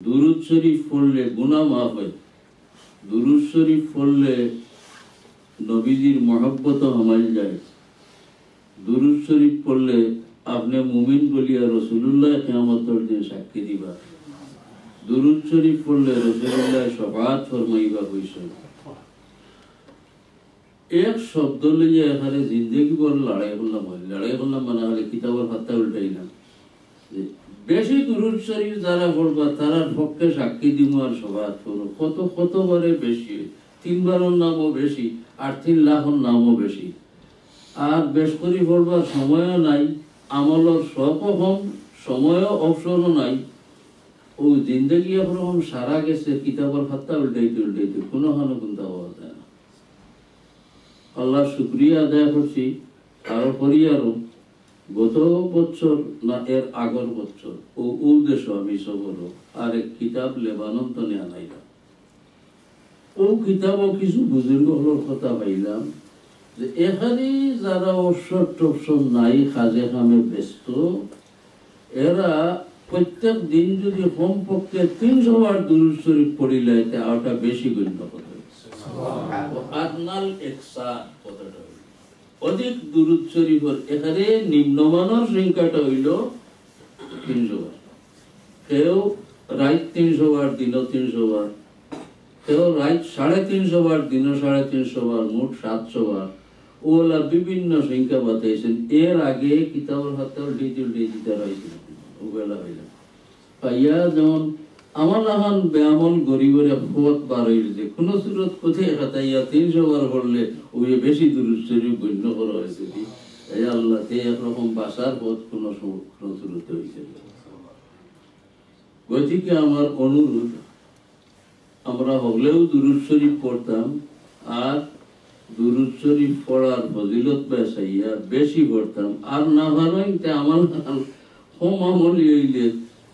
দুরূদ শরীফ পড়লে গুনাহ মাফ হয়। দুরূদ শরীফ পড়লে নবীজির মহব্বত হামাইল যায়। দুরূদ শরীফ পড়লে আপনি মুমিন বলিয়া রাসূলুল্লাহ কিয়ামতের দিন সাক্ষী দিবা। দুরূদ শরীফ পড়লে রাসূলুল্লাহ শফাআত ফরমাইবা হইছে। এক শব্দ লইয়া এখানে জিন্দগি ভর লড়াই করলাম মানে হলে কিতাবের পাতা উল্টাই না। বেশি দুরূদ শরীফ যারা পড়বা তারা পক্ষে সাক্ষী দিব আর শফাআত করো। কতবারে বেশি, 3 বারের নামও বেশি, 3 লাখের নামও বেশি। আর বেশ করে পড়বার সময়ও নাই, আমলের শখও কম, সময়ও অবসরও নাই। ও জিন্দগি এখন সারা গেছে কিতাবের পাতা উল্টাইতে কোনো গুনতে পাওয়া যায় না। আল্লাহ শুকরিয়া আদায় করছি আরো করি। আরো গত বছর না এর আগের বছর ও দেশ আমি সবর আরেক কিতাব লেবানন তো নেওয়া নাইলাম। ও কিতাবও কিছু বুজুর্গ হলোর কথা পাইলাম যে এখানে যারা অবসর টবসর নাই, কাজে কামে ব্যস্ত, এরা প্রত্যেক দিন যদি কমপক্ষে 300 বার দুরূদ শরীফ পড়িলে ওটা বেশি গণ্য করা অধিক দুরূদ শরীফের এখানে নিম্নমানের সংখ্যাটা হইল 300 বার। কেউ রাত 300 বার, দিন 300 বার, কেউ রাত 350 বার, দিন 350 বার, মোট 700 বার। ওলা বিভিন্ন সংখ্যা বাতাইছেন। এর আগে কিতাবের হাতে উল্টে দিতে রয়েছিল ওবেলা হইল পাইয়া। যেমন আমার এখন বেআমল গরিবের ফত বার হইলে কোনো সুরত কোথায় খাতাইয়া 300 বার পড়লে ওই বেশি দুরূদ শরীফ গণ্য করা হয়েছে। এই আল্লাহ একরকম বাসার পথ কোনো সুরত হয়েছে। গতিকে আমার অনুরোধ, আমরা হলেও দুরূদ শরীফ পড়তাম, আর দুরূদ শরীফ পড়ার ফজিলত বেসাইয়া বেশি পড়তাম। আর না ভালোই আমার কম আমলি হইলে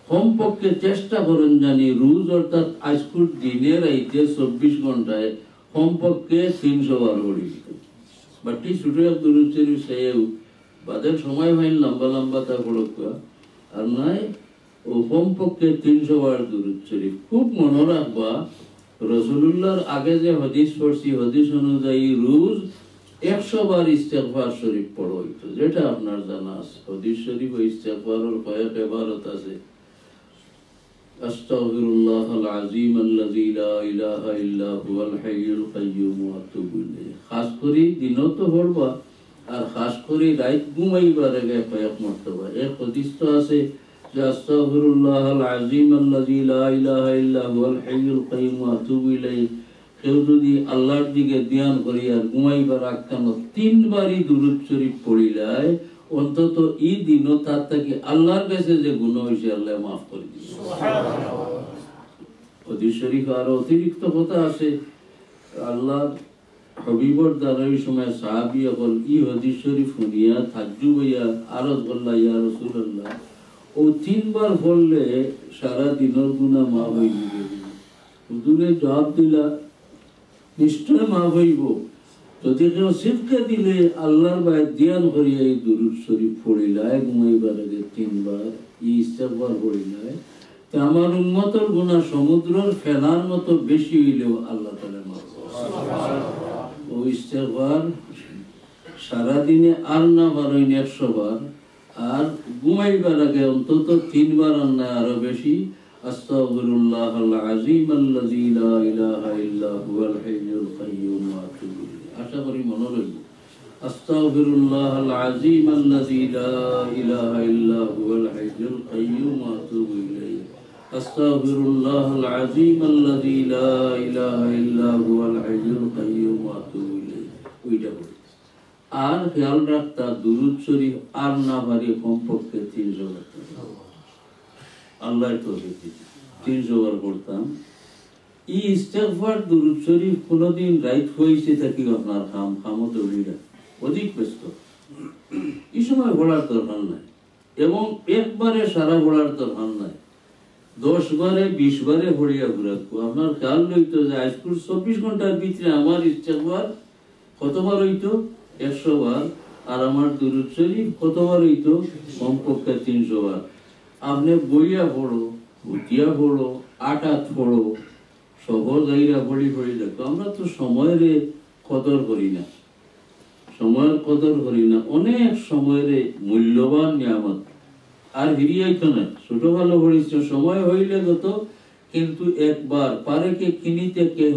কমপক্ষে চেষ্টা করেন জানি রোজ অর্থাৎ আজকুর দিনের আইতে 24 ঘন্টায় কমপক্ষে 300 বার পড়ি। বাটি ছোট দুরূদ শরীফ সেও বাদের সময় ভাইন লম্বা তা পড়ক। আর নাই ও কমপক্ষে 300 বার দুরূদ শরীফ। খুব মনে রাখবা রাসূলুল্লাহর আগে যে হাদিস পড়ছি, হাদিস অনুযায়ী রোজ 100 বার ইস্তেগফার শরীফ পড়া হইতো, যেটা আপনার জানা আছে। হাদিস শরীফ ও ইস্তেগফারের কয়েক ইবারত আছে। আস্তাগফিরুল্লাহাল আযীম আল্লাযী লা ইলাহা ইল্লা হুয়াল হাইয়ুল কাইয়্যুম ওয়া আতুবু ইলাইহি। খাস করে দিনও তো পড়বা, আর খাস করে রাত ঘুমাইবার আগে কয়েক মর্তবা। এক হাদিস তো আছে যে আস্তাগফিরুল্লাহাল আযীম আল্লাযী লা ইলাহা ইল্লা হুয়াল হাইয়ুল কাইয়্যুম ওয়া আতুবু ইলাইহি। কেউ যদি আল্লাহর দিকে ধ্যান করি আর ঘুমাইবার আখ্যান 3 বারই দুরূদ শরীফ পড়িলায়, অন্তত এই দিনও তার থেকে আল্লাহর কাছে যে গুনাহ হইছে আল্লাহ মাফ করে দিবেন। সুবহানাল্লাহ। হাদিস শরীফ আর অতিরিক্ত কথা আছে। আল্লাহর হাবিবর দ্বারাই সময় সাহাবী বল ই হাদিস শরীফ শুনিয়া তাজ্জুব হইয়া আরজ করলা, ইয়া রাসূলুল্লাহ, ও 3 বার পড়লে সারা দিনের গুনাহ মাফ হয়ে যাবে। হুজুরে জবাব দিলা, নিশ্চয় মাফ হইব যদি কেউ সিফকে দিলে আল্লাহর বাইরে ধ্যান করিয়া এই দুরূদ শরীফ পড়িলায়, ঘুমাইবার আগে 3 বার ইস্তেগফার পড়িলায়, তে আমার উম্মতের গুনাহ সমুদ্রের ফেনার মতো বেশি হইলেও আল্লাহ তাআলা মাফ করেন। সুবহানাল্লাহ। ও ইস্তেগফার সারা দিনে আর না পারেন 100 বার, আর ঘুমাইবার আগে অন্তত 3 বার আর না আরো বেশি আস্তাগফিরুল্লাহাল আযীম আল্লাযী লা ইলাহা ইল্লা হুয়াল হাইয়ুল কাইয়্যুম ওয়া আতুবু ইলাইহি। আশা করি মনে রইল। আস্তাগফিরুল্লাহাল আযীম আল্লাযী লা ইলাহা ইল্লা হুয়াল হাইয়ুল কাইয়্যুম ওয়া আতুবু ইলাইহি। আস্তাগফিরুল্লাহাল আযীম আল্লাযী লা ইলাহা ইল্লা হুয়াল হাইয়ুল কাইয়্যুম ওয়া আতুবু ইলাইহি। ওইটা বলি। আর খেয়াল রাখতা দুরূদ শরীফ আর না পারি কমপক্ষে 300 বার। আল্লাহ তো 300 বার পড়তাম। এই ইস্তেগফার দুরূদ শরীফ কোনদিন রাইট হইছে থাকি আপনার খামও দৌড়িরা অধিক ব্যস্ত, এই সময় পড়ার দরকার নাই, এবং একবারে সারা পড়ার দরকার নাই। 10 বারে 20 বারে পড়িয়া ঘুরাবো। আপনার খেয়াল লইতো যে আজকুর 24 ঘন্টার ভিতরে আমার ইস্তেগফার কতবার হইতো? 100 বার। আর আমার দুরূদ শরীফ কতবার হইতো? কমপক্ষে 300 বার। আপনি বইয়া পড়ো, উঠিয়া পড়ো আটাত পড়ো সহজ আইরা পড়ি পড়ি দেখো আমরা তো সময়ের কদর করি না সময়ের কদর করি না অনেক সময়ের মূল্যবান নিয়ামত আর ফিরিয়াই তো না ছোট ভালো পড়িস সময় হইলে গত কিন্তু একবার পারে কে কিনিতে কেহ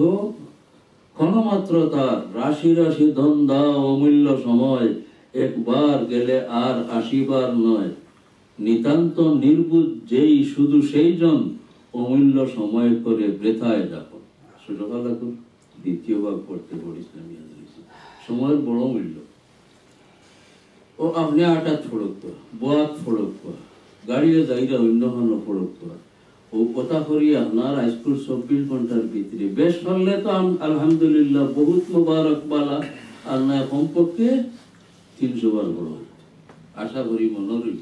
ক্ষণমাত্র তার রাশি রাশি ধন দাও অমূল্য সময় একবার গেলে আর আসিবার নয় নিতান্ত নির্বুধ যেই শুধু সেই জন অমূল্য সময় করে বৃথায় দেখো ছোটবেলা তো দ্বিতীয় ভাগ পড়তে পড়িস না সময়ের বড় মূল্য ও আপনি আটাত ফড়ক বোয়াত ফড়ক গাড়িয়ে যাইরা অন্য কোনো ফড়ক ও কথা করি আপনার হাইস্কুল 24 ঘন্টার ভিতরে বেশ করলে তো আলহামদুলিল্লাহ বহুত মুবারক বালা আর না কমপক্ষে 300 বার বড় আশা করি মনোরই